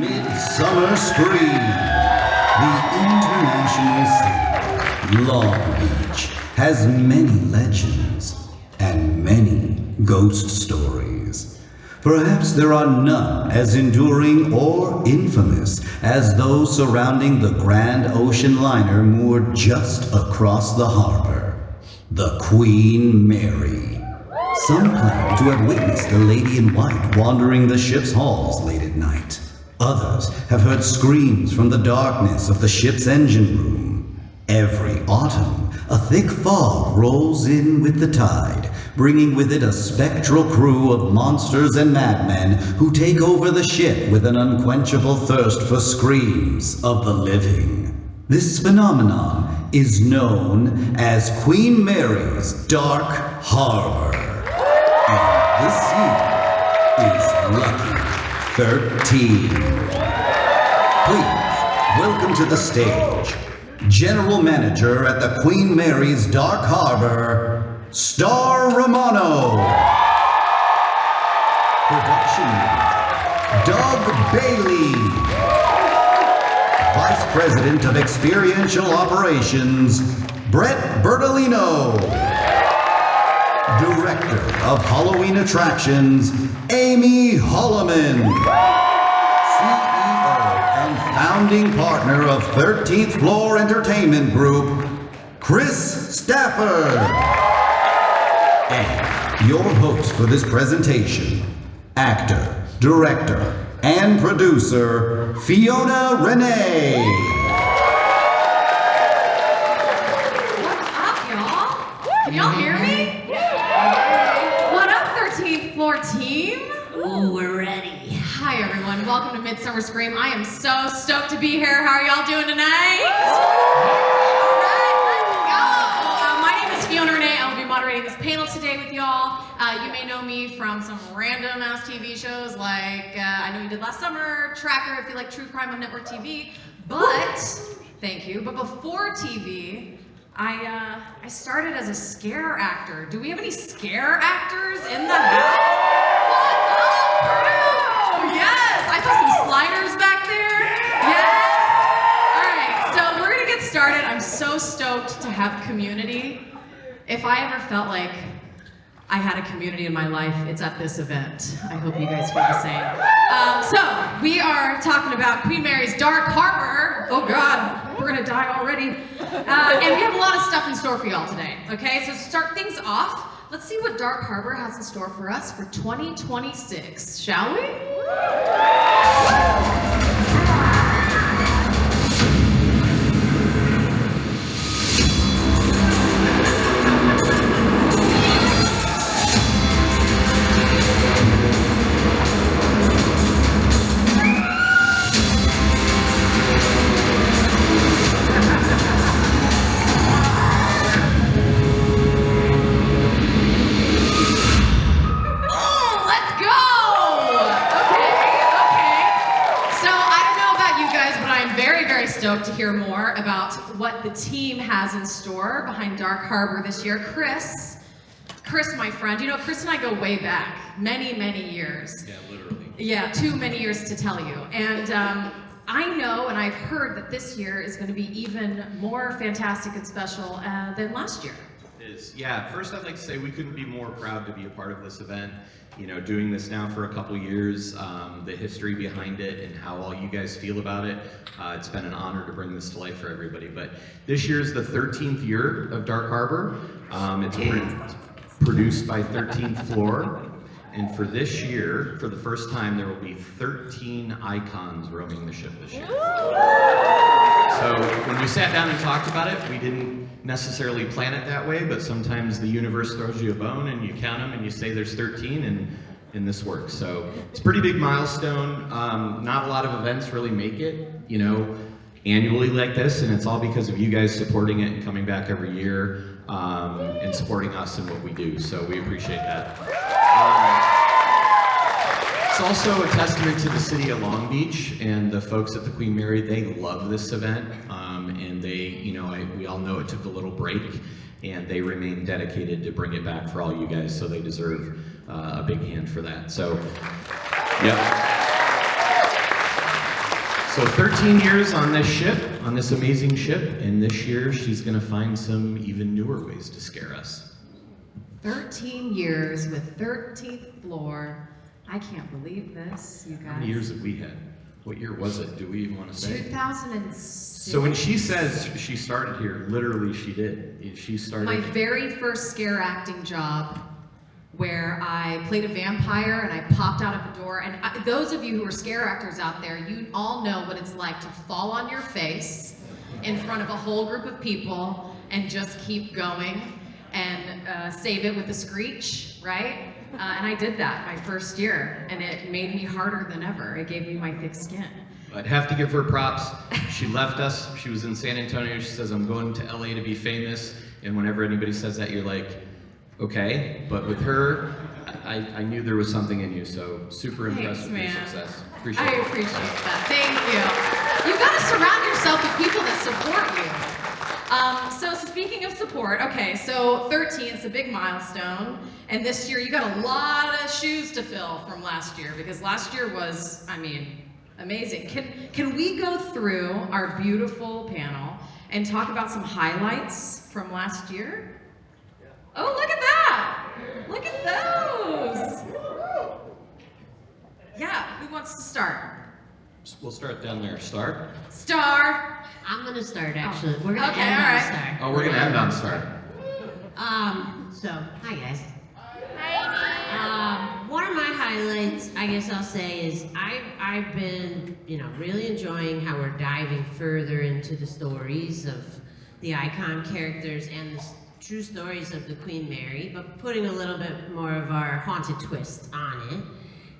Midsummer Scream, the international city, Long Beach, has many legends and many ghost stories. Perhaps there are none as enduring or infamous as those surrounding the Grand Ocean liner moored just across the harbor, the Queen Mary. Some claim to have witnessed the lady in white wandering the ship's halls late at night. Others have heard screams from the darkness of the ship's engine room. Every autumn, a thick fog rolls in with the tide, bringing with it a spectral crew of monsters and madmen who take over the ship with an unquenchable thirst for screams of the living. This phenomenon is known as Queen Mary's Dark Harbor. And this year is Lucky 13. Please, welcome to the stage, General Manager at the Queen Mary's Dark Harbor, Star Romano. Production Manager, Doug Bailey. Vice President of Experiential Operations, Brett Bertolino. Director of Halloween Attractions, Amy Holloman. CEO and founding partner of 13th Floor Entertainment Group, Chris Stafford. And your host for this presentation, actor, director, and producer, Fiona Renee. What's up, y'all? Can y'all hear me? What up, 13th Floor team? Ooh, we're ready. Hi, everyone. Welcome to Midsummer Scream. I am so stoked to be here. How are y'all doing tonight? All right, let's go. My name is Fiona Renee. I will be moderating this panel today with y'all. You may know me from some random ass TV shows like I know you did last summer, Tracker, if you like true crime on network TV. But, thank you, but before TV, I started as a scare actor. Do we have any scare actors in the house? What's up, crew? Yes, I saw some sliders back there. Yes. All right, so we're gonna get started. I'm so stoked to have community. If I ever felt like I had a community in my life, it's at this event. I hope you guys feel the same. So, we are talking about Queen Mary's Dark Harbor. Oh God, we're gonna die already. And we have a lot of stuff in store for y'all today, okay? So to start things off, let's see what Dark Harbor has in store for us for 2026, shall we? Stoked to hear more about what the team has in store behind Dark Harbor this year. Chris, my friend, you know, Chris and I go way back, many, many years. Yeah, literally. Yeah, too many years to tell you. And I know and I've heard that this year is going to be even more fantastic and special than last year. It is. Yeah, first I'd like to say we couldn't be more proud to be a part of this event. You know, doing this now for a couple years, the history behind it and how all you guys feel about it, it's been an honor to bring this to life for everybody. But this year is the 13th year of Dark Harbor. It's produced by 13th Floor. And for this year, for the first time, there will be 13 icons roaming the ship this year. So when we sat down and talked about it, we didn't necessarily plan it that way, but sometimes the universe throws you a bone and you count them and you say there's 13 and this works. So it's a pretty big milestone. Not a lot of events really make it, you know, annually like this, and it's all because of you guys supporting it and coming back every year and supporting us and what we do. So we appreciate that. It's also a testament to the city of Long Beach and the folks at the Queen Mary. They love this event, and they, you know, we all know it took a little break, and they remain dedicated to bring it back for all you guys, so they deserve a big hand for that. So, yep. So 13 years on this ship, on this amazing ship, and this year she's gonna find some even newer ways to scare us. 13 years with 13th floor. I can't believe this, you guys. How many years have we had? What year was it? Do we even want to say? 2006. So when she says she started here, literally she did. She started. My very first scare acting job, where I played a vampire and I popped out of a door. And those of you who are scare actors out there, you all know what it's like to fall on your face in front of a whole group of people and just keep going and save it with a screech, right? And I did that my first year, and it made me harder than ever. It gave me my thick skin. I'd have to give her props. She left us. She was in San Antonio. She says, I'm going to LA to be famous. And whenever anybody says that, you're like, okay. But with her, I knew there was something in you. So super impressed with your success. Appreciate it. I appreciate that. Thank you. You got to surround yourself with people that support you. So speaking of support, okay, so 13 is a big milestone, and this year you got a lot of shoes to fill from last year, because last year was, I mean, amazing. Can we go through our beautiful panel and talk about some highlights from last year? Oh, look at that! Look at those! Yeah, who wants to start? We'll start down there. Start? Star! I'm gonna start actually. We're gonna Okay, end all on right. start. Oh, we're going to end on start. So hi guys. One of my highlights, I guess I'll say, is I've been, really enjoying how we're diving further into the stories of the icon characters and the true stories of the Queen Mary, but putting a little bit more of our haunted twist on it.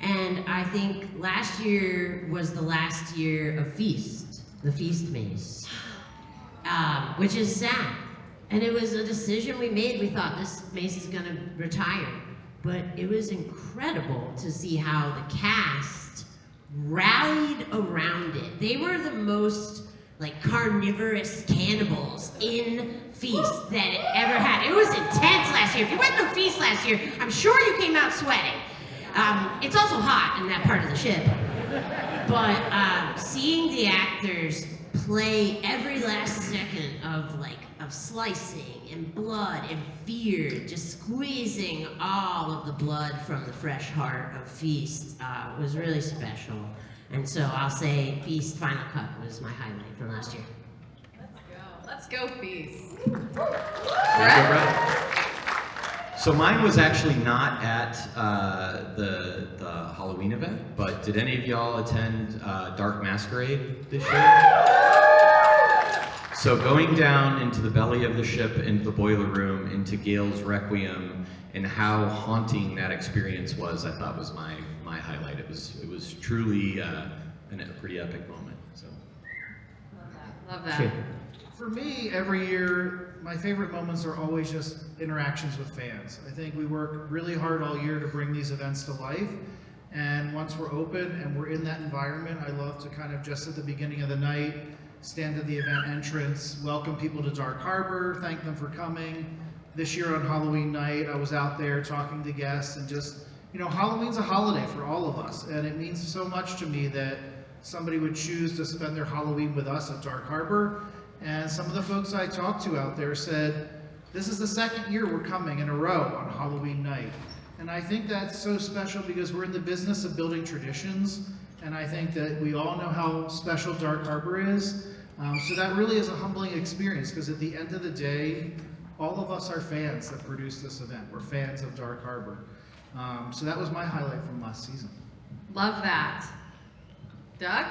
And I think last year was the last year of Feast, the Feast Maze, which is sad. And it was a decision we made. We thought this maze is gonna retire. But it was incredible to see how the cast rallied around it. They were the most carnivorous cannibals in Feast that it ever had. It was intense last year. If you went through Feast last year, I'm sure you came out sweating. It's also hot in that part of the ship. But seeing the actors play every last second of slicing and blood and fear, just squeezing all of the blood from the fresh heart of Feast was really special. And so I'll say Feast Final Cut was my highlight from last year. Let's go Feast. So mine was actually not at the Halloween event, but did any of y'all attend Dark Masquerade this year? So going down into the belly of the ship, into the boiler room, into Gale's Requiem, and how haunting that experience was, I thought was my highlight. It was truly a pretty epic moment. So. Love that. Sure. For me, every year, my favorite moments are always just interactions with fans. I think we work really hard all year to bring these events to life. And once we're open and we're in that environment, I love to kind of just at the beginning of the night, stand at the event entrance, welcome people to Dark Harbor, thank them for coming. This year on Halloween night, I was out there talking to guests and just, Halloween's a holiday for all of us. And it means so much to me that somebody would choose to spend their Halloween with us at Dark Harbor. And some of the folks I talked to out there said, this is the second year we're coming in a row on Halloween night. And I think that's so special because we're in the business of building traditions. And I think that we all know how special Dark Harbor is. So that really is a humbling experience because at the end of the day, all of us are fans that produce this event. We're fans of Dark Harbor. So that was my highlight from last season. Love that. Doug?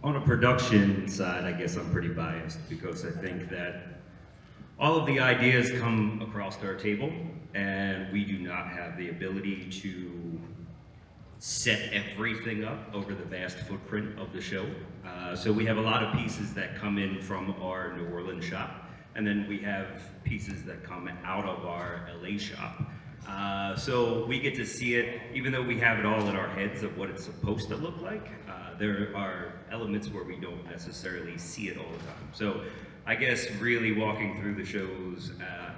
On a production side, I guess I'm pretty biased because I think that all of the ideas come across our table and we do not have the ability to set everything up over the vast footprint of the show. So we have a lot of pieces that come in from our New Orleans shop, and then we have pieces that come out of our LA shop. So we get to see it, even though we have it all in our heads of what it's supposed to look like, there are elements where we don't necessarily see it all the time. So I guess really walking through the shows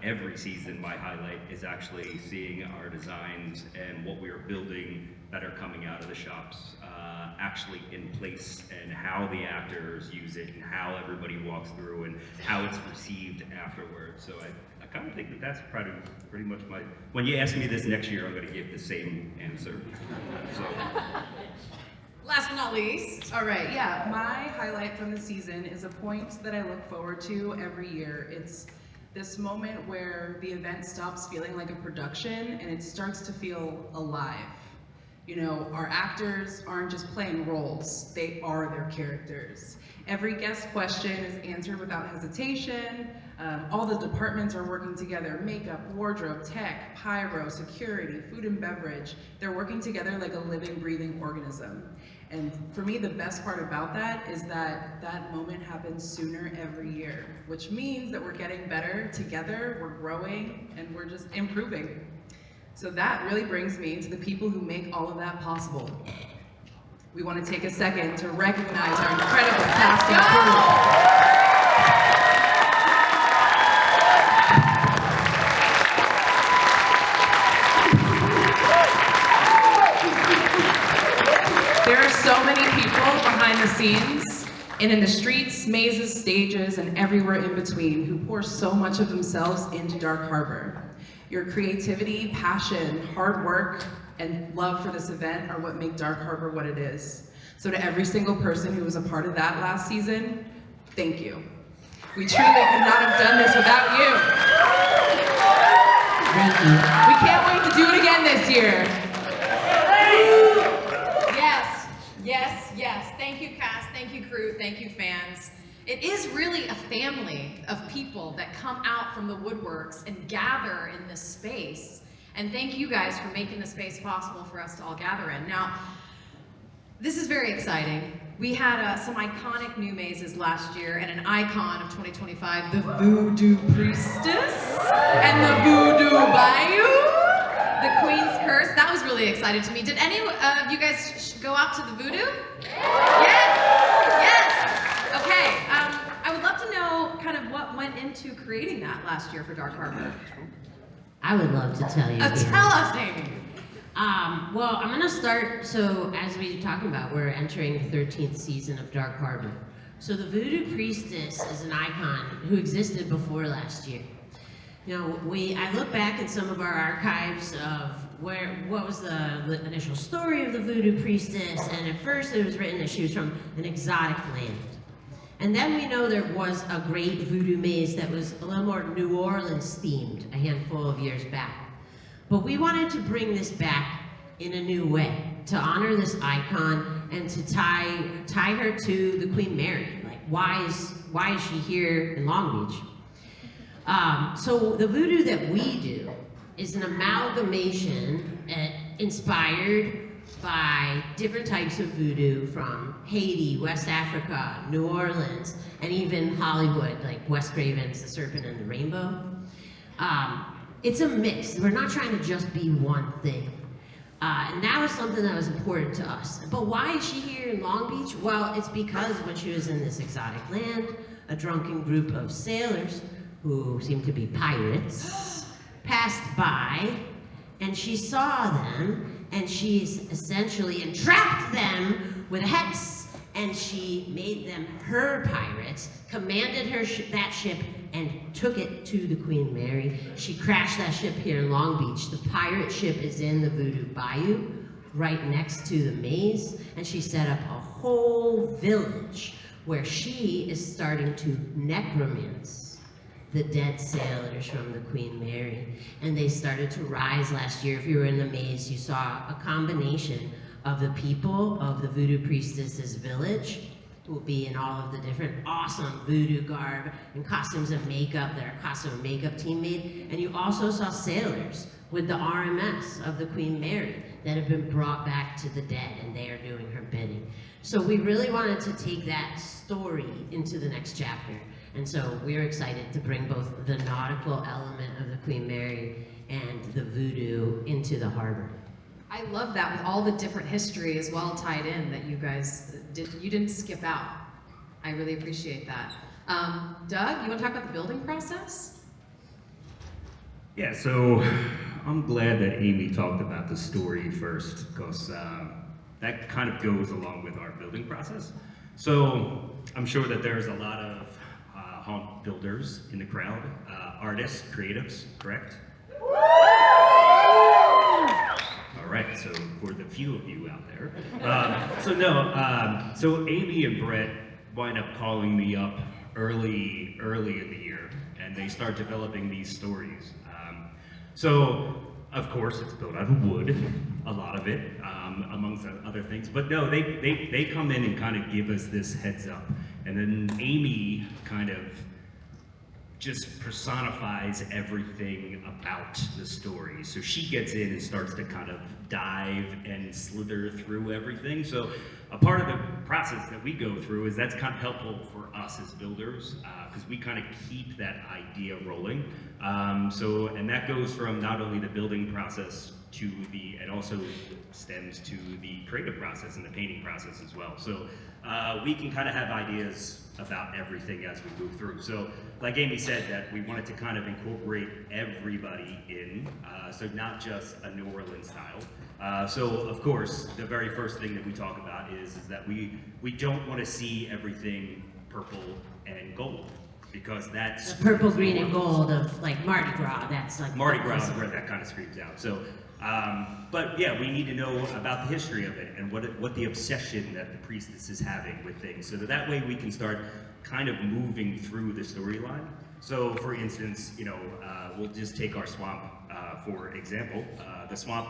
every season, my highlight is actually seeing our designs and what we are building that are coming out of the shops actually in place, and how the actors use it, and how everybody walks through, and how it's received afterwards. So I kind of think that that's pretty much my, when you ask me this next year, I'm going to give the same answer. So. Last but not least. All right, yeah, my highlight from the season is a point that I look forward to every year. It's this moment where the event stops feeling like a production and it starts to feel alive. You know, our actors aren't just playing roles, they are their characters. Every guest question is answered without hesitation. All the departments are working together: makeup, wardrobe, tech, pyro, security, food and beverage. They're working together like a living, breathing organism. And for me, the best part about that is that that moment happens sooner every year, which means that we're getting better together, we're growing, and we're just improving. So that really brings me to the people who make all of that possible. We want to take a second to recognize our incredible cast and crew. There are so many people behind the scenes and in the streets, mazes, stages, and everywhere in between who pour so much of themselves into Dark Harbor. Your creativity, passion, hard work, and love for this event are what make Dark Harbor what it is. So to every single person who was a part of that last season, thank you. We truly could not have done this without you. Thank you. We can't wait to do it again this year. Yes, yes, yes. Thank you, cast. Thank you, crew. Thank you, fans. It is really a family of people that come out from the woodworks and gather in this space. And thank you guys for making the space possible for us to all gather in. Now, this is very exciting. We had some iconic new mazes last year and an icon of 2025, the Voodoo Priestess and the Voodoo Bayou, the Queen's Curse. That was really exciting to me. Did any of you guys go out to the Voodoo? Yes, yes. Okay, I would love to know kind of what went into creating that last year for Dark Harbor. I would love to tell you. Tell us, Amy. Well, I'm gonna start, so as we were talking about, we're entering the 13th season of Dark Harbor. So the Voodoo Priestess is an icon who existed before last year. You know, I look back in some of our archives of what was the initial story of the Voodoo Priestess, and at first it was written that she was from an exotic land. And then we know there was a great voodoo maze that was a little more New Orleans themed a handful of years back. But we wanted to bring this back in a new way, to honor this icon and to tie her to the Queen Mary. Like, why is she here in Long Beach? So the voodoo that we do is an amalgamation inspired by different types of voodoo from Haiti, West Africa, New Orleans, and even Hollywood, like Wes Craven's The Serpent and the Rainbow. It's a mix. We're not trying to just be one thing. And that was something that was important to us. But why is she here in Long Beach? Well, it's because when she was in this exotic land, a drunken group of sailors, who seemed to be pirates, passed by, and she saw them, and she essentially entrapped them with a hex, and she made them her pirates, commanded that ship, and took it to the Queen Mary. She crashed that ship here in Long Beach. The pirate ship is in the Voodoo Bayou, right next to the maze, and she set up a whole village where she is starting to necromance the dead sailors from the Queen Mary. And they started to rise last year. If you were in the maze, you saw a combination of the people of the Voodoo Priestess's village, who will be in all of the different awesome voodoo garb and costumes and makeup that our costume and makeup team made. And you also saw sailors with the RMS of the Queen Mary that have been brought back to the dead, and they are doing her bidding. So we really wanted to take that story into the next chapter. And so we're excited to bring both the nautical element of the Queen Mary and the voodoo into the harbor. I love that, with all the different history as well tied in that you guys you didn't skip out. I really appreciate that. Doug, you want to talk about the building process? Yeah, so I'm glad that Amy talked about the story first, because that kind of goes along with our building process. So I'm sure that there's a lot of haunt builders in the crowd, artists, creatives, correct? All right, so for the few of you out there. So Amy and Brett wind up calling me up early in the year, and they start developing these stories. So, of course, it's built out of wood, a lot of it, amongst other things. But no, they come in and kind of give us this heads up. And then Amy kind of just personifies everything about the story. So she gets in and starts to kind of dive and slither through everything. So a part of the process that we go through is that's kind of helpful for us as builders, because we kind of keep that idea rolling. And that goes from not only the building process to it also stems to the creative process and the painting process as well. So we can kind of have ideas about everything as we move through. So like Amy said, that we wanted to kind of incorporate everybody in, so not just a New Orleans style. So of course, the very first thing that we talk about is that we don't want to see everything purple and gold, because that's The purple, green, and gold of like Mardi Gras. That's like Mardi Gras is where that kind of screams out. So, but yeah, we need to know about the history of it and what the obsession that the priestess is having with things, so that way we can start kind of moving through the storyline. So, for instance, we'll just take our swamp for example. The swamp,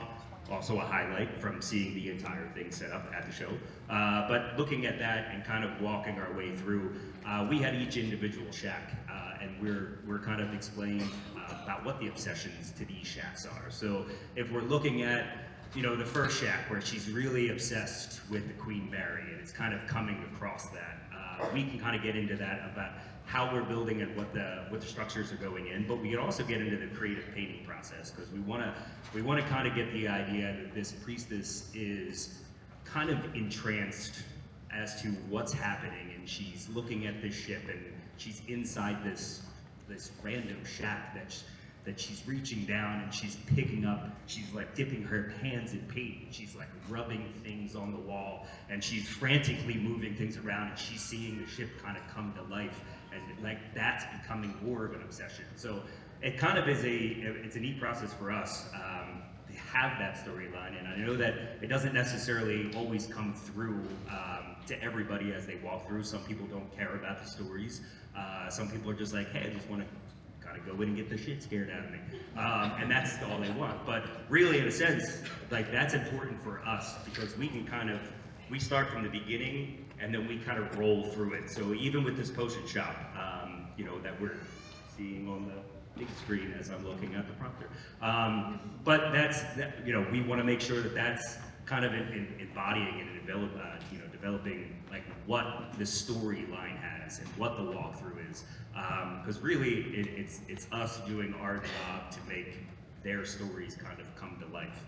also a highlight from seeing the entire thing set up at the show. But looking at that and kind of walking our way through, we had each individual shack, and we're kind of explaining about what the obsessions to these shacks are. So if we're looking at, the first shack where she's really obsessed with the Queen Mary, and it's kind of coming across that, we can kind of get into that about how we're building and what the structures are going in, but we can also get into the creative painting process, because we want to kind of get the idea that this priestess is kind of entranced as to what's happening, and she's looking at this ship, and she's inside this random shack that she's reaching down and she's picking up, she's like dipping her hands in paint, and she's like rubbing things on the wall, and she's frantically moving things around, and she's seeing the ship kind of come to life, and like that's becoming more of an obsession. So it kind of is it's a neat process for us to have that storyline, and I know that it doesn't necessarily always come through to everybody as they walk through. Some people don't care about the stories. Some people are just like, hey, I just want to go in and get the shit scared out of me. And that's all they want. But really, in a sense, like that's important for us, because we can we start from the beginning and then we kind of roll through it. So even with this potion shop, that we're seeing on the big screen as I'm looking at the prompter. But we want to make sure that that's kind of embodying and developing like what the storyline has and what the walkthrough is. Because really, it's us doing our job to make their stories kind of come to life.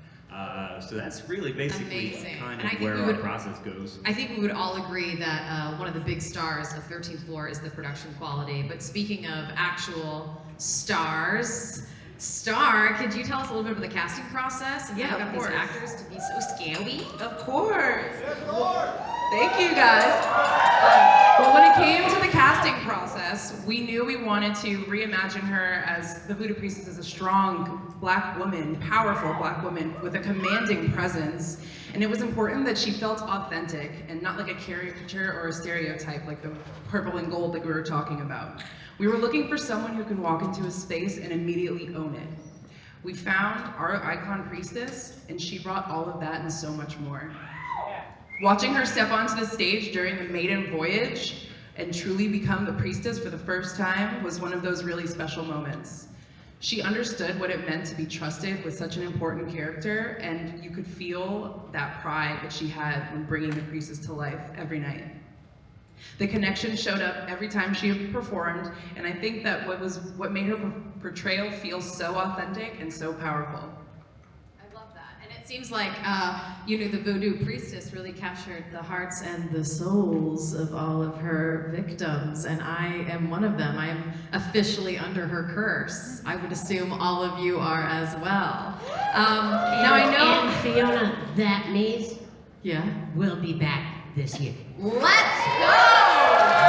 So that's really basically kind of where our process goes. I think we would all agree that one of the big stars of 13th Floor is the production quality. But speaking of actual stars, could you tell us a little bit about the casting process and how you got these actors to be so scary? Of course. Thank you guys. Well, when it came to the casting process, we knew we wanted to reimagine her as the Voodoo Priestess as a strong black woman, powerful black woman with a commanding presence. And it was important that she felt authentic and not like a caricature or a stereotype like the purple and gold that we were talking about. We were looking for someone who can walk into a space and immediately own it. We found our icon priestess, and she brought all of that and so much more. Watching her step onto the stage during the maiden voyage and truly become the priestess for the first time was one of those really special moments. She understood what it meant to be trusted with such an important character, and you could feel that pride that she had when bringing the priestess to life every night. The connection showed up every time she performed, and I think that what made her portrayal feel so authentic and so powerful. I love that. And it seems like, the Voodoo Priestess really captured the hearts and the souls of all of her victims, and I am one of them. I am officially under her curse. I would assume all of you are as well. Now I know... And Fiona, that means Yeah. will be back this year. Let's go!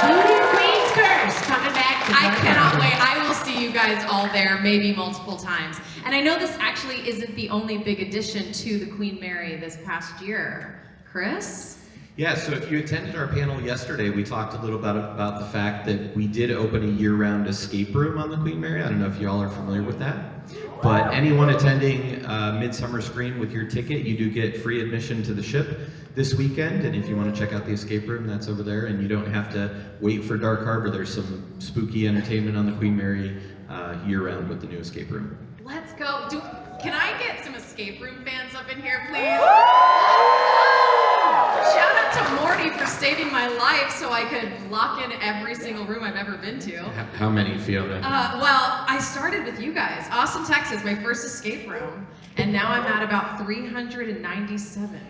Voodoo Queen's Curse coming back to I Dark cannot Harbor. wait. I will see you guys all there, maybe multiple times. And I know this actually isn't the only big addition to the Queen Mary this past year. Chris? Yeah, so if you attended our panel yesterday, we talked a little about the fact that we did open a year-round escape room on the Queen Mary. I don't know if y'all are familiar with that. But anyone attending Midsummer Scream with your ticket, you do get free admission to the ship this weekend. And if you want to check out the escape room, that's over there. And you don't have to wait for Dark Harbor. There's some spooky entertainment on the Queen Mary year-round with the new escape room. Let's go. Can I get some escape room fans up in here, please? Shout out to Morty for saving my life so I could lock in every single room I've ever been to. How many, Fiona? Well, I started with you guys. Austin, Texas, my first escape room. And now I'm at about 397.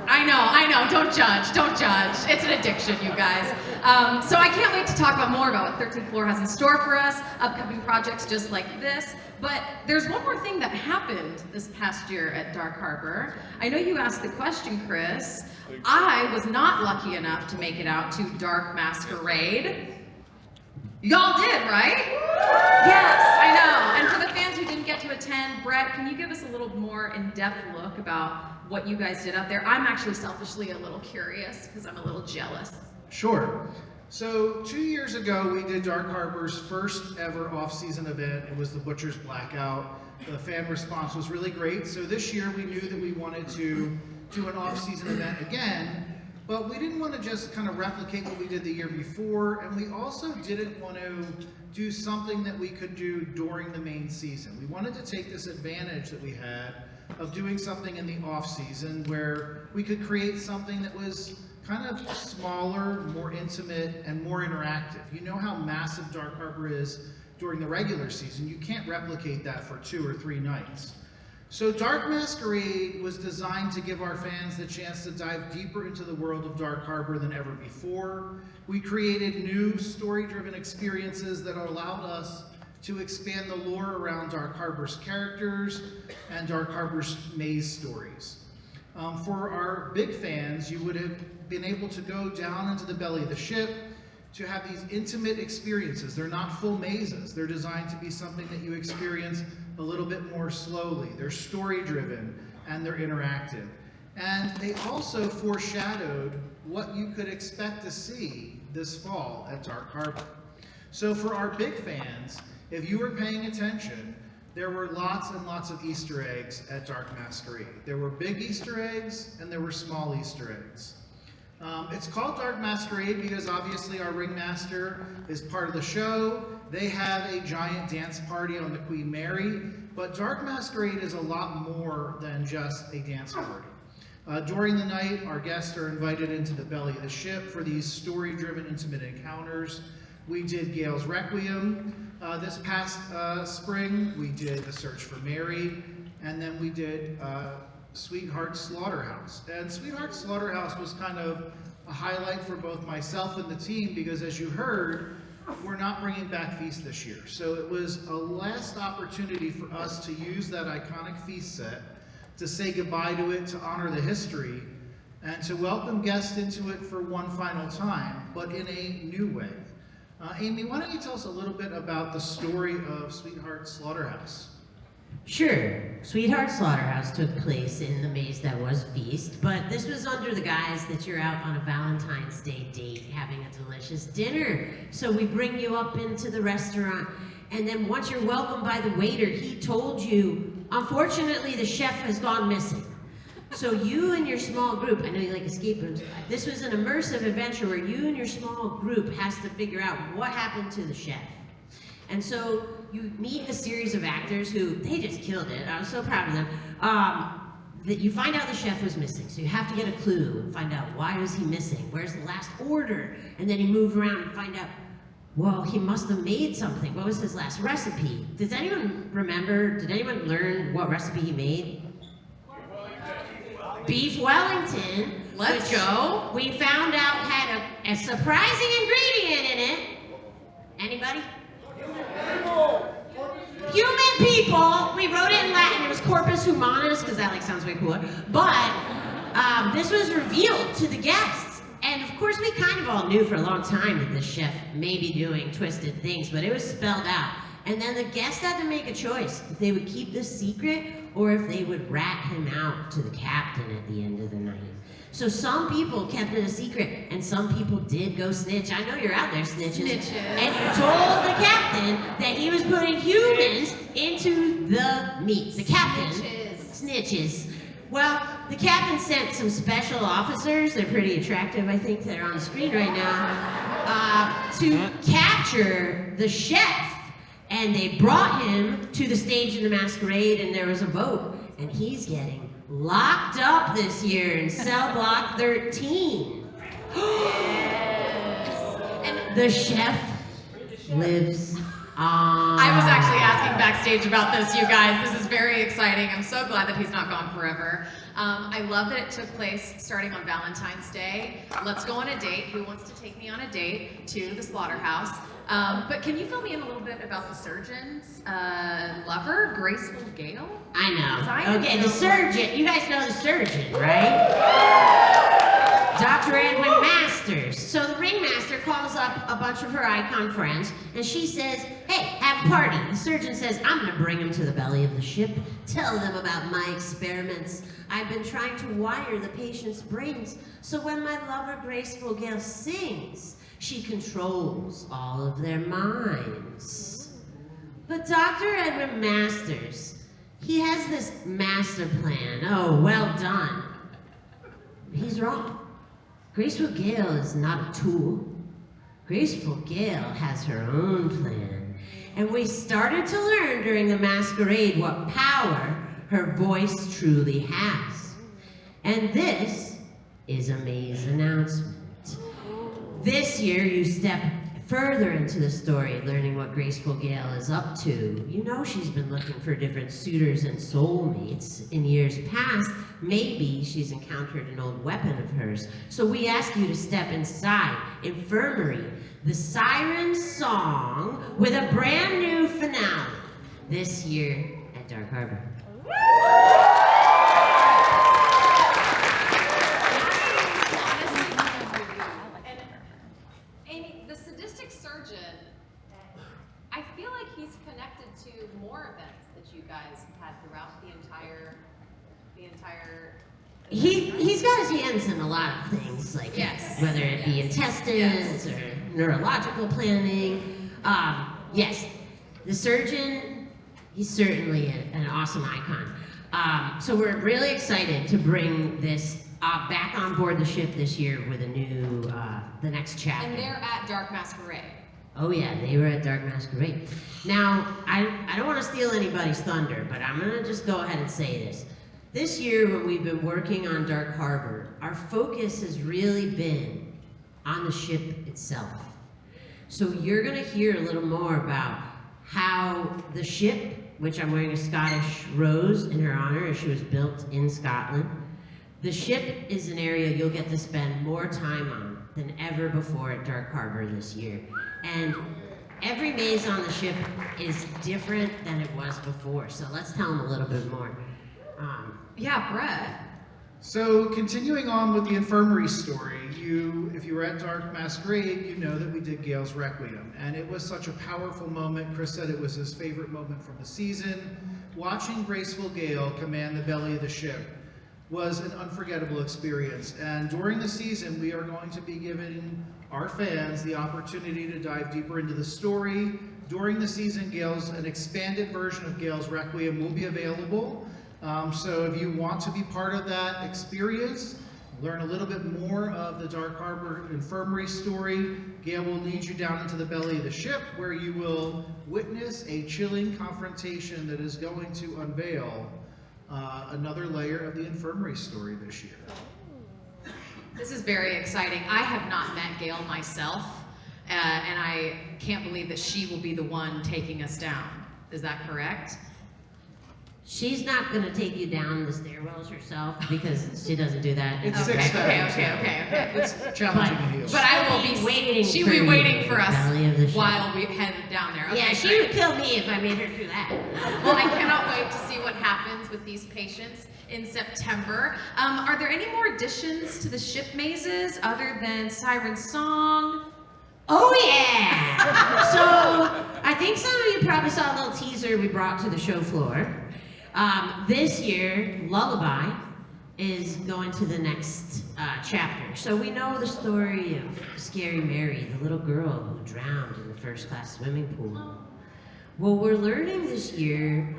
I know, don't judge. It's an addiction, you guys. So I can't wait to talk about more about what 13th Floor has in store for us, upcoming projects just like this. But there's one more thing that happened this past year at Dark Harbor. I know you asked the question, Chris. I was not lucky enough to make it out to Dark Masquerade. Y'all did, right? Yes, I know. And for the fans who didn't get to attend, Brett, can you give us a little more in-depth look about what you guys did out there? I'm actually selfishly a little curious because I'm a little jealous. Sure. So 2 years ago, we did Dark Harbor's first ever off-season event. It was the Butcher's Blackout. The fan response was really great. So this year, we knew that we wanted to do an off-season event again, but we didn't want to just kind of replicate what we did the year before, and we also didn't want to do something that we could do during the main season. We wanted to take this advantage that we had of doing something in the off-season where we could create something that was kind of smaller, more intimate, and more interactive. You know how massive Dark Harbor is during the regular season. You can't replicate that for 2 or 3 nights. So Dark Masquerade was designed to give our fans the chance to dive deeper into the world of Dark Harbor than ever before. We created new story-driven experiences that allowed us to expand the lore around Dark Harbor's characters and Dark Harbor's maze stories. For our big fans, you would have been able to go down into the belly of the ship to have these intimate experiences. They're not full mazes. They're designed to be something that you experience a little bit more slowly. They're story-driven and they're interactive. And they also foreshadowed what you could expect to see this fall at Dark Harbor. So for our big fans, if you were paying attention, there were lots and lots of Easter eggs at Dark Masquerade. There were big Easter eggs and there were small Easter eggs. It's called Dark Masquerade because obviously our ringmaster is part of the show. They have a giant dance party on the Queen Mary, but Dark Masquerade is a lot more than just a dance party. During the night, our guests are invited into the belly of the ship for these story-driven intimate encounters. We did Gale's Requiem this past spring. We did The Search for Mary, and then we did Sweetheart Slaughterhouse. And Sweetheart Slaughterhouse was kind of a highlight for both myself and the team because, as you heard, we're not bringing back Feast this year. So it was a last opportunity for us to use that iconic Feast set, to say goodbye to it, to honor the history, and to welcome guests into it for one final time, but in a new way. Amy, why don't you tell us a little bit about the story of Sweetheart Slaughterhouse? Sure. Sweetheart Slaughterhouse took place in the maze that was Feast, but this was under the guise that you're out on a Valentine's Day date having a delicious dinner. So we bring you up into the restaurant, and then once you're welcomed by the waiter, he told you, unfortunately, the chef has gone missing. So you and your small group, I know you like escape rooms, this was an immersive adventure where you and your small group has to figure out what happened to the chef. And so you meet a series of actors who, they just killed it. I was so proud of them. That you find out the chef was missing. So you have to get a clue and find out why was he missing? Where's the last order? And then you move around and find out, well, he must have made something. What was his last recipe? Does anyone remember, did anyone learn what recipe he made? Beef Wellington. Let's go. We found out had a surprising ingredient in it. Anybody? Human people. We wrote it in Latin. It was corpus humanus because that sounds way cooler. But this was revealed to the guests. And of course, we kind of all knew for a long time that the chef may be doing twisted things, but it was spelled out. And then the guests had to make a choice if they would keep this secret or if they would rat him out to the captain at the end of the night. So some people kept it a secret, and some people did go snitch. I know you're out there, snitches. And told the captain that he was putting humans into the meat. The captain. Snitches. Well, the captain sent some special officers, they're pretty attractive, I think they're on the screen right now, to capture the chef. And they brought him to the stage of the masquerade, and there was a vote, and he's getting locked up this year in cell block 13. And the chef lives on. I was actually asking backstage about this, you guys. This is very exciting. I'm so glad that he's not gone forever. I love that it took place starting on Valentine's Day. Let's go on a date. Who wants to take me on a date to the slaughterhouse? But can you fill me in a little bit about the surgeon's lover, Graceful Gale? I know. Okay, know. the surgeon. You guys know the surgeon, right? Dr. Edwin Masters. So the ringmaster calls up a bunch of her icon friends, and she says, hey, have a party. The surgeon says, I'm gonna bring them to the belly of the ship, tell them about my experiments. I've been trying to wire the patient's brains, so when my lover Graceful Gale sings, she controls all of their minds. But Dr. Edwin Masters, he has this master plan. Oh, well done. He's wrong. Graceful Gale is not a tool. Graceful Gale has her own plan. And we started to learn during the masquerade what power her voice truly has. And this is a May's announcement. This year, you step further into the story, learning what Graceful Gale is up to. You know she's been looking for different suitors and soulmates in years past. Maybe she's encountered an old weapon of hers. So we ask you to step inside Infirmary, the Siren Song, with a brand new finale this year at Dark Harbor. I feel like he's connected to more events that you guys have had throughout the entire. He's got his hands in a lot of things, like whether it be intestines or neurological planning. Yes, the surgeon, he's certainly an awesome icon. So we're really excited to bring this back on board the ship this year with a new, the next chapter. And they're at Dark Masquerade. Oh yeah, they were at Dark Masquerade. Now, I don't want to steal anybody's thunder, but I'm going to just go ahead and say this. This year, when we've been working on Dark Harbor, our focus has really been on the ship itself. So you're going to hear a little more about how the ship, which I'm wearing a Scottish rose in her honor as she was built in Scotland, the ship is an area you'll get to spend more time on than ever before at Dark Harbor this year. And every maze on the ship is different than it was before. So let's tell them a little bit more. Yeah, Brett. So continuing on with the infirmary story, if you were at Dark Masquerade, you know that we did Gale's Requiem, and it was such a powerful moment. Chris said it was his favorite moment from the season. Watching Graceful Gale command the belly of the ship was an unforgettable experience, and during the season we are going to be giving our fans the opportunity to dive deeper into the story. During the season, an expanded version of Gale's Requiem will be available. So if you want to be part of that experience, learn a little bit more of the Dark Harbor Infirmary story, Gale will lead you down into the belly of the ship where you will witness a chilling confrontation that is going to unveil another layer of the infirmary story this year. This is very exciting. I have not met Gale myself, and I can't believe that she will be the one taking us down. Is that correct? She's not gonna take you down the stairwells herself because she doesn't do that. It's Okay, 6 okay, steps. okay. It's challenging to heal. But I will be waiting. She'll for be you waiting in for the us belly of the ship. while we headed down there. Okay, Yeah, she great. would kill me if I made her do that. Well, I cannot wait to see what happens with these patients in September. Are there any more additions to the ship mazes other than Siren Song? Oh yeah! So I think some of you probably saw a little teaser we brought to the show floor. This year, Lullaby is going to the next chapter. So we know the story of Scary Mary, the little girl who drowned in the first-class swimming pool. Well, we're learning this year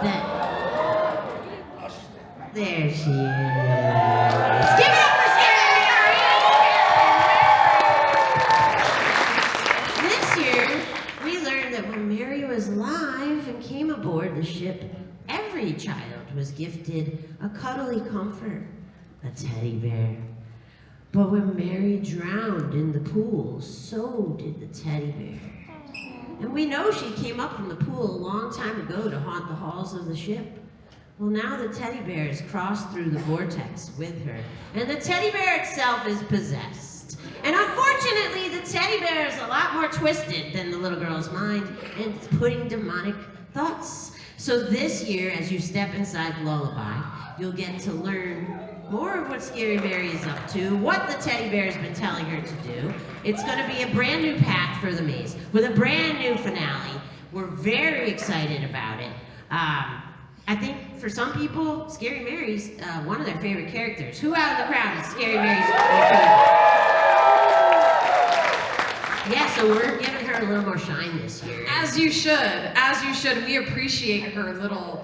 that... There she is. Give it up for Scary Mary! This year, we learned that when Mary was alive and came aboard the ship, every child was gifted a cuddly comfort, a teddy bear. But when Mary drowned in the pool, so did the teddy bear. And we know she came up from the pool a long time ago to haunt the halls of the ship. Well, now the teddy bear has crossed through the vortex with her, and the teddy bear itself is possessed. And unfortunately, the teddy bear is a lot more twisted than the little girl's mind, and it's putting demonic thoughts. So this year, as you step inside Lullaby, you'll get to learn more of what Scary Mary is up to, what the teddy bear has been telling her to do. It's going to be a brand new path for the maze, with a brand new finale. We're very excited about it. I think for some people, Scary Mary's one of their favorite characters. Who out of the crowd is Scary Mary's favorite? Yeah, so we're giving her a little more shine this year. As you should, as you should. We appreciate her little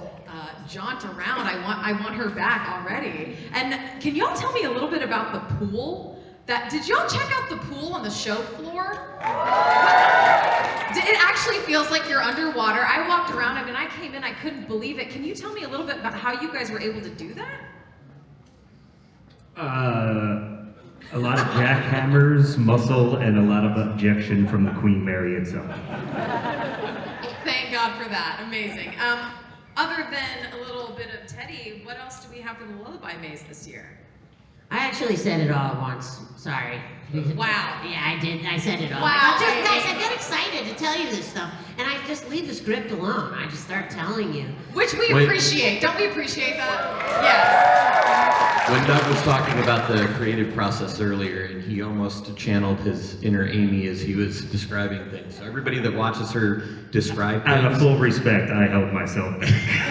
jaunt around. I want her back already. And can y'all tell me a little bit about the pool? Did y'all check out the pool on the show floor? It actually feels like you're underwater. I walked around, I mean, I came in, I couldn't believe it. Can you tell me a little bit about how you guys were able to do that? A lot of jackhammers, muscle, and a lot of objection from the Queen Mary itself. Thank God for that. Amazing. Other than a little bit of Teddy, what else do we have for the Lullaby Maze this year? I actually said it all at once. Sorry. Wow. Yeah, I did. I said it all. Wow. Guys, I get excited to tell you this stuff, and I just leave the script alone. I just start telling you. Which we Wait. appreciate. Don't we appreciate that? Yes. When Doug was talking about the creative process earlier, and he almost channeled his inner Amy as he was describing things. So everybody that watches her describe Out of things, full respect, I held myself back.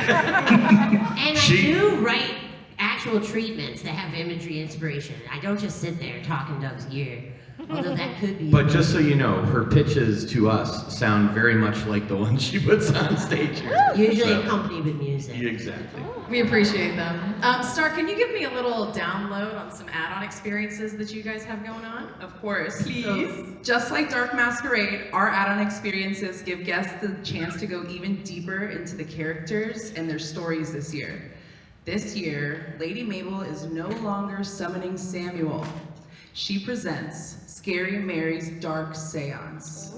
And I do write actual treatments that have imagery inspiration. I don't just sit there and talk in Doug's ear, although that could be. but just so you know, her pitches to us sound very much like the ones she puts on stage here. Usually So- accompanied with music. Yeah, exactly. We appreciate them. Star, can you give me a little download on some add-on experiences that you guys have going on? Of course. Please. So, just like Dark Masquerade, our add-on experiences give guests the chance to go even deeper into the characters and their stories this year. This year, Lady Mabel is no longer summoning Samuel. She presents Scary Mary's Dark Seance.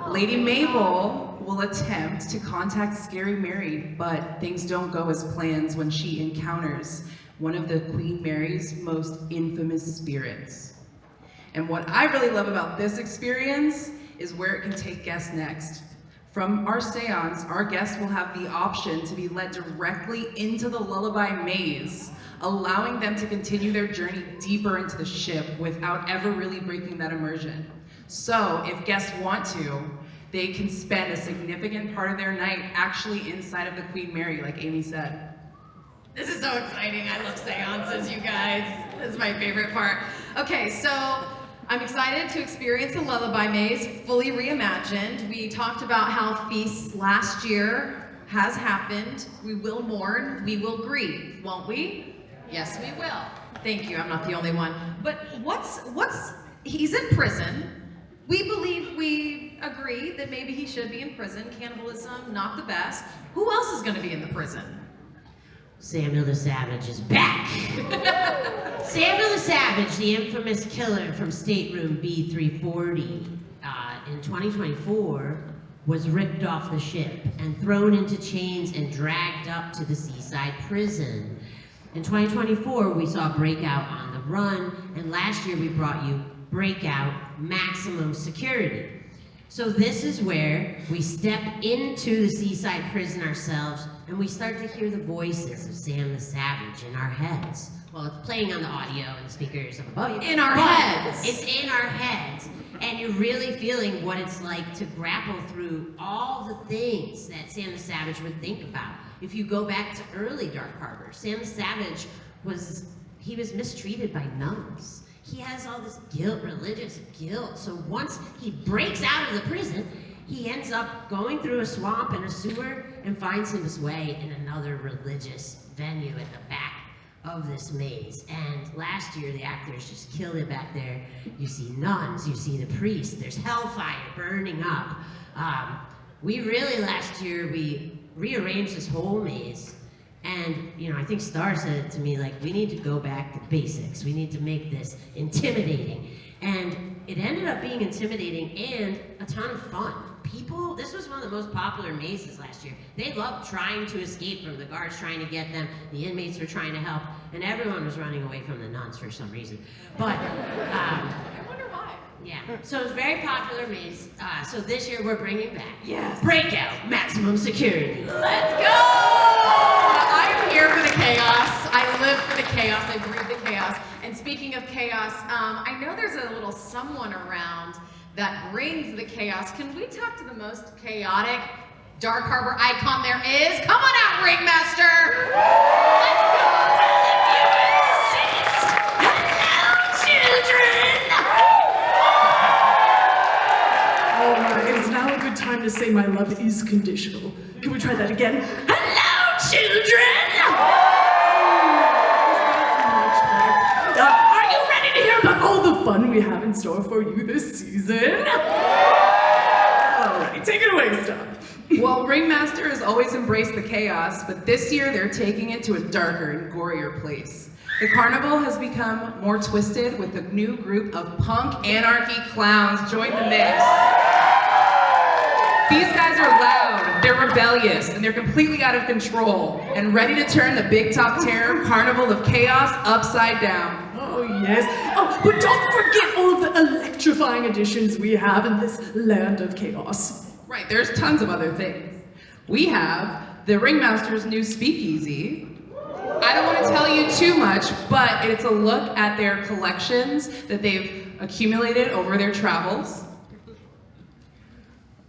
Lady Mabel will attempt to contact Scary Mary, but things don't go as planned when she encounters one of the Queen Mary's most infamous spirits. And what I really love about this experience is where it can take guests next. From our seance, our guests will have the option to be led directly into the Lullaby Maze, allowing them to continue their journey deeper into the ship without ever really breaking that immersion. So if guests want to, they can spend a significant part of their night actually inside of the Queen Mary, like Amy said. This is so exciting. I love seances, you guys. This is my favorite part. Okay, so I'm excited to experience the Lullaby Maze fully reimagined. We talked about how Feasts last year has happened. We will mourn, we will grieve, won't we? Yes, we will. Thank you, I'm not the only one. But he's in prison. We agree that maybe he should be in prison. Cannibalism, not the best. Who else is gonna be in the prison? Samuel the Savage is back! Samuel the Savage, the infamous killer from Stateroom B340, in 2024, was ripped off the ship and thrown into chains and dragged up to the seaside prison. In 2024, we saw Breakout on the Run, and last year we brought you Breakout Maximum Security. So this is where we step into the seaside prison ourselves, and we start to hear the voices of Sam the Savage in our heads. Well, it's playing on the audio and the speakers up above you. In our heads. It's in our heads. And you're really feeling what it's like to grapple through all the things that Sam the Savage would think about. If you go back to early Dark Harbor, Sam the Savage was mistreated by nuns. He has all this guilt, religious guilt. So once he breaks out of the prison, he ends up going through a swamp and a sewer and finds his way in another religious venue at the back of this maze. And last year, the actors just killed it back there. You see nuns, you see the priests, there's hellfire burning up. We really, last year, we rearranged this whole maze. And, I think Star said it to me, like, we need to go back to basics. We need to make this intimidating. And it ended up being intimidating and a ton of fun. This was one of the most popular mazes last year. They loved trying to escape from the guards trying to get them. The inmates were trying to help, and everyone was running away from the nuns for some reason. But, I wonder why. yeah, so it was a very popular maze. So this year we're bringing back Yes. Breakout Maximum Security. Let's go! I am here for the chaos. I live for the chaos. I breathe the chaos. And speaking of chaos, I know there's a little someone around that brings the chaos. Can we talk to the most chaotic Dark Harbor icon there is? Come on out, Ringmaster! Let's go! Oh my, it's now a good time to say my love is conditional. Can we try that again? Hello, children! Are you ready to hear about all the fun we have in store for you this season? All right, take it away, Star. Well, Ringmaster has always embraced the chaos, but this year they're taking it to a darker and gorier place. The carnival has become more twisted with a new group of punk anarchy clowns join the mix. These guys are loud, they're rebellious, and they're completely out of control and ready to turn the Big Top Terror Carnival of Chaos upside down. Oh, yes. Oh, but don't forget all of the electrifying additions we have in this land of chaos. Right, there's tons of other things. We have the Ringmaster's new speakeasy. I don't want to tell you too much, but it's a look at their collections that they've accumulated over their travels.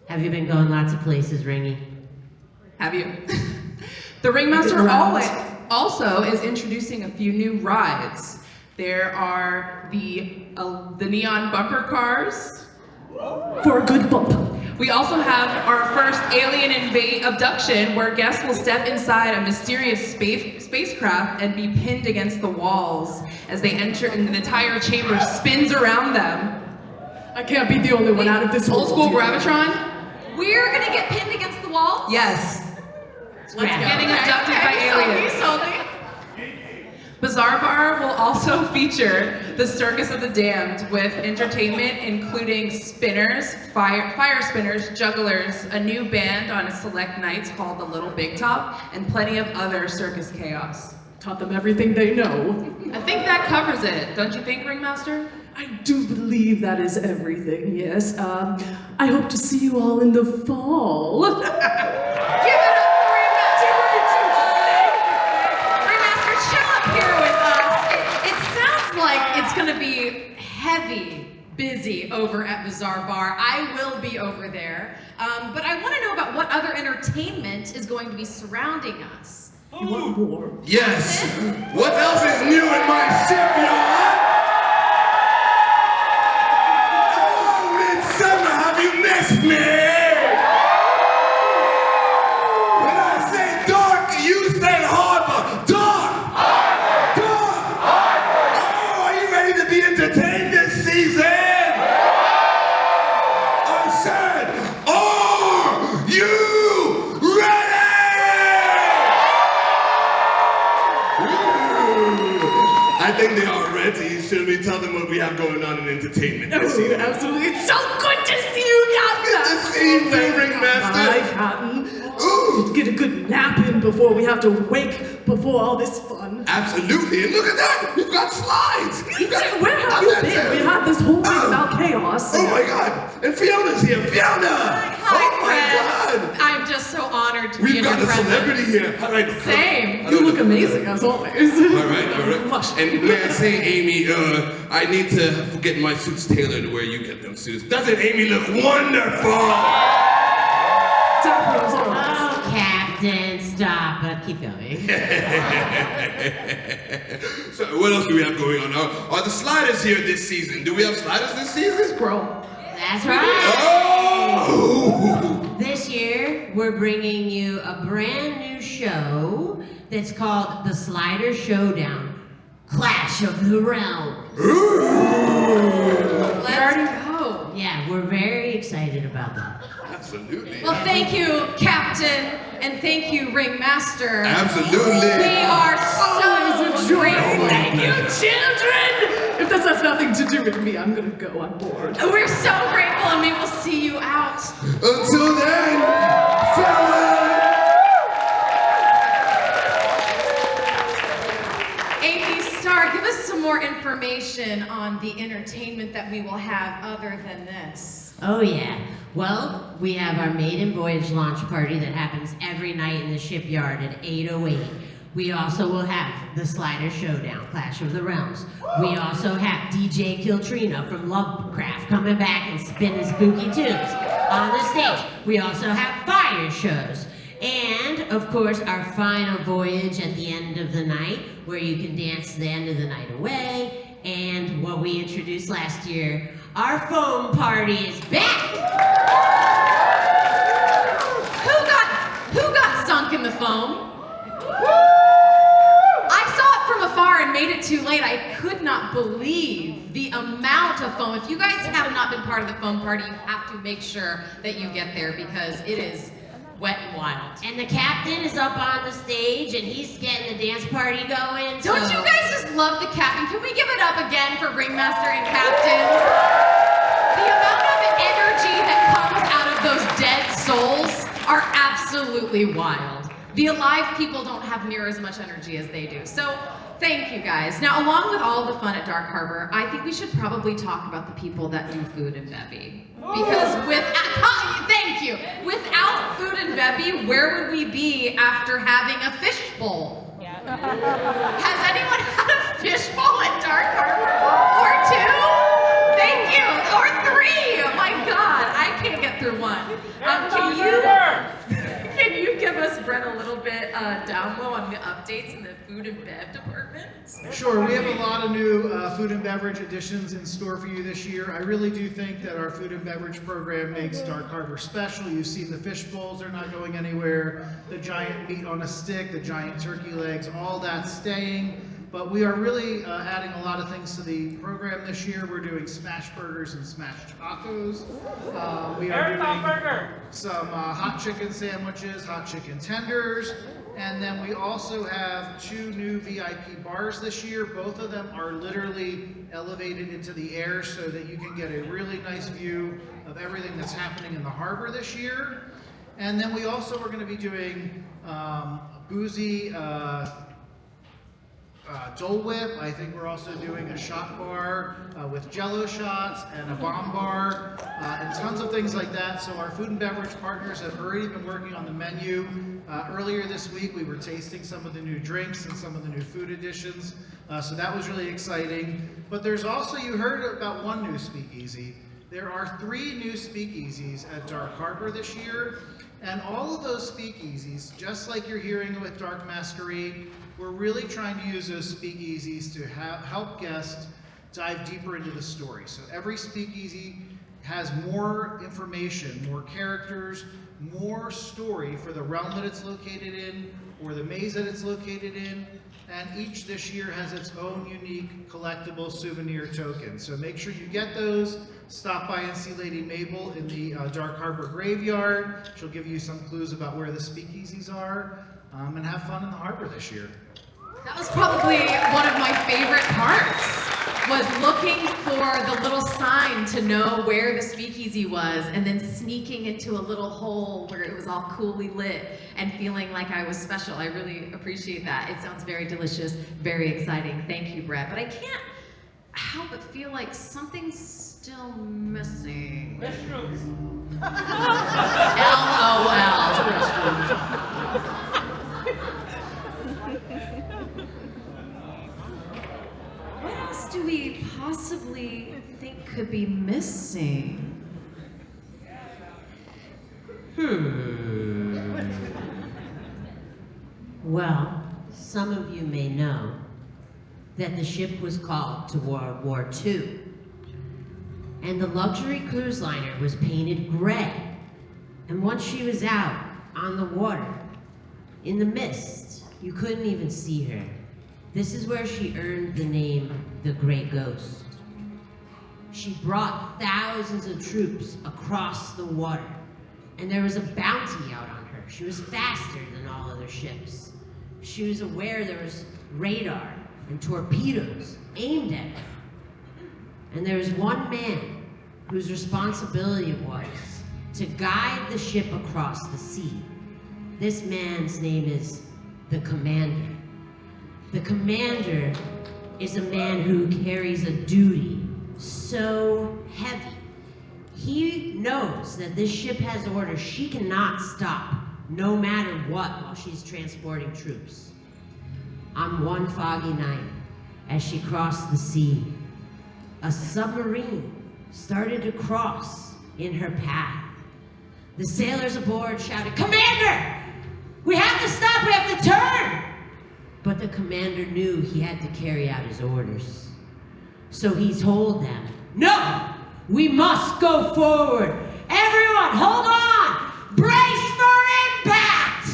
Have you been going lots of places, Ringy? Have you? The Ringmaster also is introducing a few new rides. There are the neon bumper cars. For a good bump. We also have our first alien abduction, where guests will step inside a mysterious spacecraft and be pinned against the walls as they enter, and the entire chamber spins around them. I can't be the only one out of this Old school Gravitron? We're gonna get pinned against the wall? Yes. Let's Getting abducted by aliens. You sold me. Bazaar Bar will also feature the Circus of the Damned with entertainment including spinners, fire spinners, jugglers, a new band on select nights called the Little Big Top, and plenty of other circus chaos. Taught them everything they know. I think that covers it, don't you think, Ringmaster? I do believe that is everything, yes. I hope to see you all in the fall. Give it up for Ringmaster! Ringmaster, chill up here with us. It sounds like it's gonna be heavy, busy over at Bazaar Bar. I will be over there. But I wanna know about what other entertainment is going to be surrounding us. You want more? Yes! What else is new in my shipyard? Oh, Midsummer, have you missed me? When I say dark, you say harbor. Dark! Dark! Oh, are you ready to be entertained this season? I said, are you ready? I think they are ready. tell them what we have going on in entertainment Oh, this season. absolutely. It's so good to see you, Captain. Good to see you, Ringmaster. Hi, Captain. Get a good nap in before we have to wake before all this fun. Absolutely, and look at that! We've got slides! Where have you been? We had this whole thing about chaos. Oh my god! And Fiona's here! Fiona! Hi, Oh my Fred. god! I'm just so honored to be We've in got your a presence. celebrity here! Alright. Same. You look amazing as always. Alright. And may I say, Amy, I need to get my suits tailored where you get them suits. Doesn't Amy look wonderful? Oh, Captain, stop. Keep going. So what else do we have going on? Are the sliders here this season? Do we have sliders this season? Squirrel. That's right. Oh! This year, we're bringing you a brand new show that's called The Slider Showdown. Clash of the Realms. Let's go. Yeah, we're very excited about that. Absolutely. Well, thank you, Captain, and thank you, Ringmaster. Absolutely. We are so grateful. Thank you, children. If this has nothing to do with me, I'm gonna go on board. We're so grateful, and we will see you out. Until then, farewell! Amy Starr, give us some more information on the entertainment that we will have other than this. Oh yeah. Well, we have our maiden voyage launch party that happens every night in the shipyard at 8:08. We also will have the Slider Showdown, Clash of the Realms. We also have DJ Kiltrina from Lovecraft coming back and spinning spooky tunes on the stage. We also have fire shows. And, of course, our final voyage at the end of the night, where you can dance the end of the night away. And what we introduced last year, our foam party is back! Who got sunk in the foam? I saw it from afar and made it too late. I could not believe the amount of foam. If you guys have not been part of the foam party, you have to make sure that you get there because it is wet and wild. And the captain is up on the stage and he's getting the dance party going. Don't you guys just love the captain? Can we give it up again for Ringmaster and Captain? The amount of energy that comes out of those dead souls are absolutely wild. The alive people don't have near as much energy as they do. So, thank you guys. Now, along with all the fun at Dark Harbor, I think we should probably talk about the people that do food and bevy. Because thank you. Without food and bevy, where would we be after having a fishbowl? Has anyone had a fishbowl at Dark Harbor? Or two? Thank you. Or three. Oh my God, I can't get through one. Can you give us, Brent, a little bit down low on the updates in the food and bev department? Sure, we have a lot of new food and beverage additions in store for you this year. I really do think that our food and beverage program makes Dark Harbor special. You've seen the fish bowls, they're not going anywhere. The giant meat on a stick, the giant turkey legs, all that's staying. But we are really adding a lot of things to the program this year. We're doing smash burgers and smash tacos. We are doing some hot chicken sandwiches, hot chicken tenders. And then we also have 2 new VIP bars this year. Both of them are literally elevated into the air so that you can get a really nice view of everything that's happening in the harbor this year. And then we also are going to be doing boozy Dole Whip. I think we're also doing a shot bar with Jello shots and a bomb bar and tons of things like that. So our food and beverage partners have already been working on the menu. Earlier this week we were tasting some of the new drinks and some of the new food additions. So that was really exciting. But there's also, you heard about one new speakeasy. There are 3 new speakeasies at Dark Harbor this year. And all of those speakeasies, just like you're hearing with Dark Masquerade, we're really trying to use those speakeasies to help guests dive deeper into the story. So every speakeasy has more information, more characters, more story for the realm that it's located in, or the maze that it's located in, and each this year has its own unique collectible souvenir token. So make sure you get those. Stop by and see Lady Mabel in the Dark Harbor Graveyard. She'll give you some clues about where the speakeasies are, and have fun in the harbor this year. That was probably one of my favorite parts. was looking for the little sign to know where the speakeasy was, and then sneaking into a little hole where it was all coolly lit and feeling like I was special. I really appreciate that. It sounds very delicious, very exciting. Thank you, Brett. But I can't help but feel like something's still missing. Restrooms. LOL. What else do we possibly think could be missing? Well, some of you may know that the ship was called to World War II, and the luxury cruise liner was painted gray. And once she was out on the water, in the mist, you couldn't even see her. This is where she earned the name the Grey Ghost. She brought thousands of troops across the water, and there was a bounty out on her. She was faster than all other ships. She was aware there was radar and torpedoes aimed at her. And there was one man whose responsibility it was to guide the ship across the sea. This man's name is the Commander. The Commander is a man who carries a duty so heavy. He knows that this ship has orders she cannot stop, no matter what, while she's transporting troops. On one foggy night, as she crossed the sea, a submarine started to cross in her path. The sailors aboard shouted, "Commander! We have to stop, we have to turn!" But the commander knew he had to carry out his orders. So he told them, "No! We must go forward! Everyone, hold on! Brace for impact!"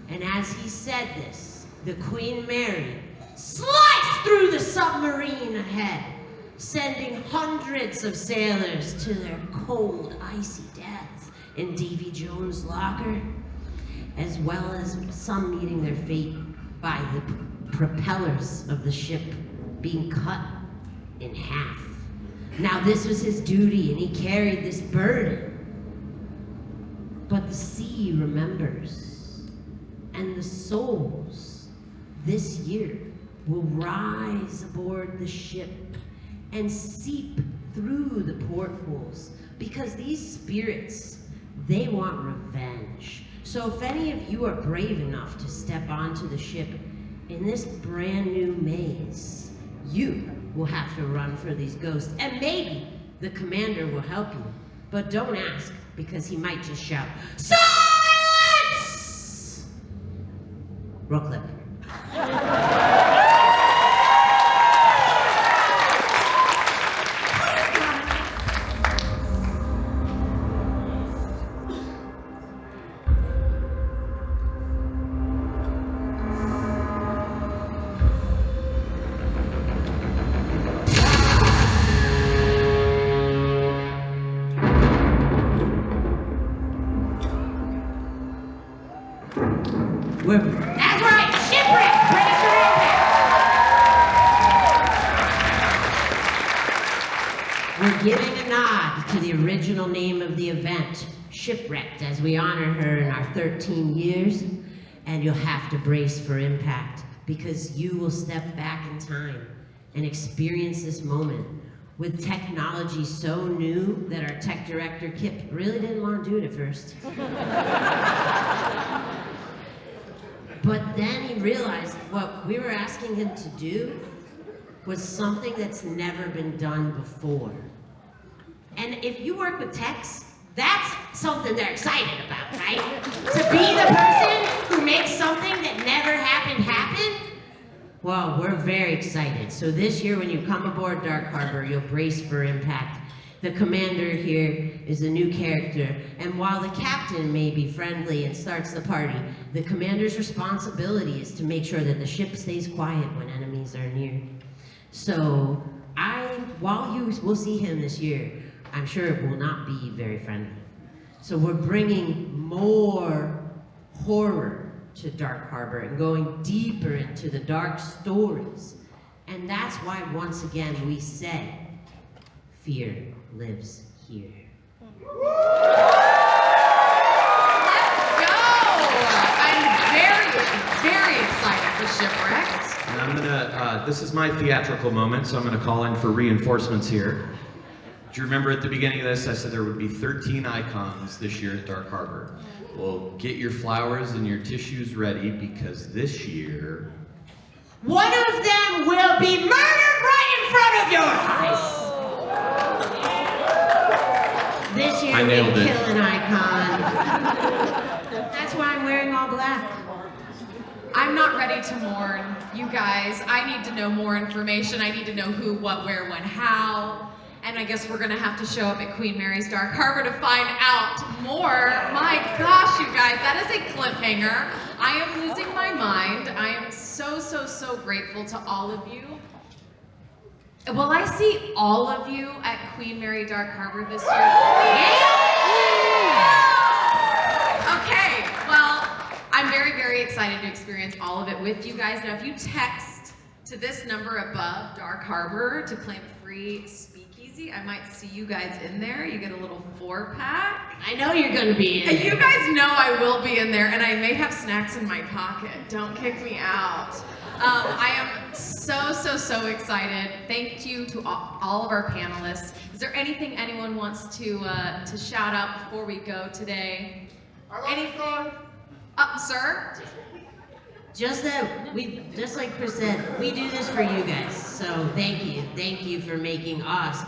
And as he said this, the Queen Mary sliced through the submarine ahead, sending hundreds of sailors to their cold, icy deaths in Davy Jones' locker, as well as some meeting their fate by the propellers of the ship being cut in half. Now this was his duty, and he carried this burden. But the sea remembers, and the souls this year will rise aboard the ship and seep through the portholes, because these spirits, they want revenge. So if any of you are brave enough to step onto the ship in this brand new maze, you will have to run for these ghosts. And maybe the commander will help you, but don't ask, because he might just shout, "Silence!" Roll clip. That's right, shipwreck! Brace for impact! We're giving a nod to the original name of the event, Shipwrecked, as we honor her in our 13 years. And you'll have to brace for impact, because you will step back in time and experience this moment with technology so new that our tech director, Kip, really didn't want to do it at first. But then he realized what we were asking him to do was something that's never been done before. And if you work with techs, that's something they're excited about, right? To be the person who makes something that never happened happen? Well, we're very excited. So this year when you come aboard Dark Harbor, you'll brace for impact. The commander here is a new character, and while the captain may be friendly and starts the party, the commander's responsibility is to make sure that the ship stays quiet when enemies are near. So, while you will see him this year, I'm sure it will not be very friendly. So we're bringing more horror to Dark Harbor and going deeper into the dark stories And that's why, once again, we say, fear lives here. Very excited for Shipwrecked. And I'm gonna, this is my theatrical moment, so I'm gonna call in for reinforcements here. Do you remember at the beginning of this, I said there would be 13 icons this year at Dark Harbor? Well, get your flowers and your tissues ready because this year... One of them will be murdered right in front of your eyes! This year I we nailed it. kill an icon. That's why I'm wearing all black. I'm not ready to mourn, you guys. I need to know more information. I need to know who, what, where, when, how. And I guess we're gonna have to show up at Queen Mary's Dark Harbor to find out more. My gosh, you guys, that is a cliffhanger. I am losing my mind. I am so, so, so grateful to all of you. Will I see all of you at Queen Mary Dark Harbor this year? Okay, well, I'm very, very excited to experience all of it with you guys. Now, if you text to this number above, Dark Harbor, to claim a free speakeasy, I might see you guys in there. You get a little 4-pack. I know you're gonna be in And there. you guys know I will be in there, and I may have snacks in my pocket. Don't kick me out. I am so, so, so excited. Thank you to all of our panelists. Is there anything anyone wants to shout out before we go today? Anything? Sir? Just that just like Chris said, we do this for you guys. So thank you for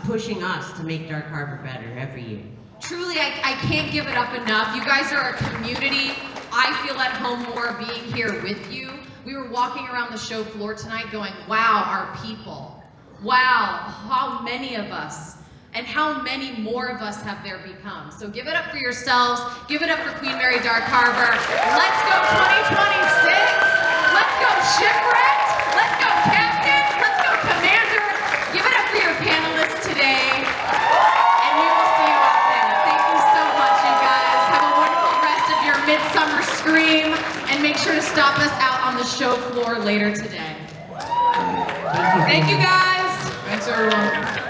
pushing us to make Dark Harbor better every year. Truly, I can't give it up enough. You guys are a community. I feel at home more being here with you. We were walking around the show floor tonight going, wow, our people. Wow, how many of us and how many more of us have there become. So give it up for yourselves. Give it up for Queen Mary Dark Harbor. Let's go 2026. Let's go Shipwrecked. Let's go Captain. Let's go Commander. Give it up for your panelists today. And we will see you out there. Thank you so much, you guys. Have a wonderful rest of your Midsummer Scream. And make sure to stop us out on the show floor later today. Thank you, guys. Thanks, everyone.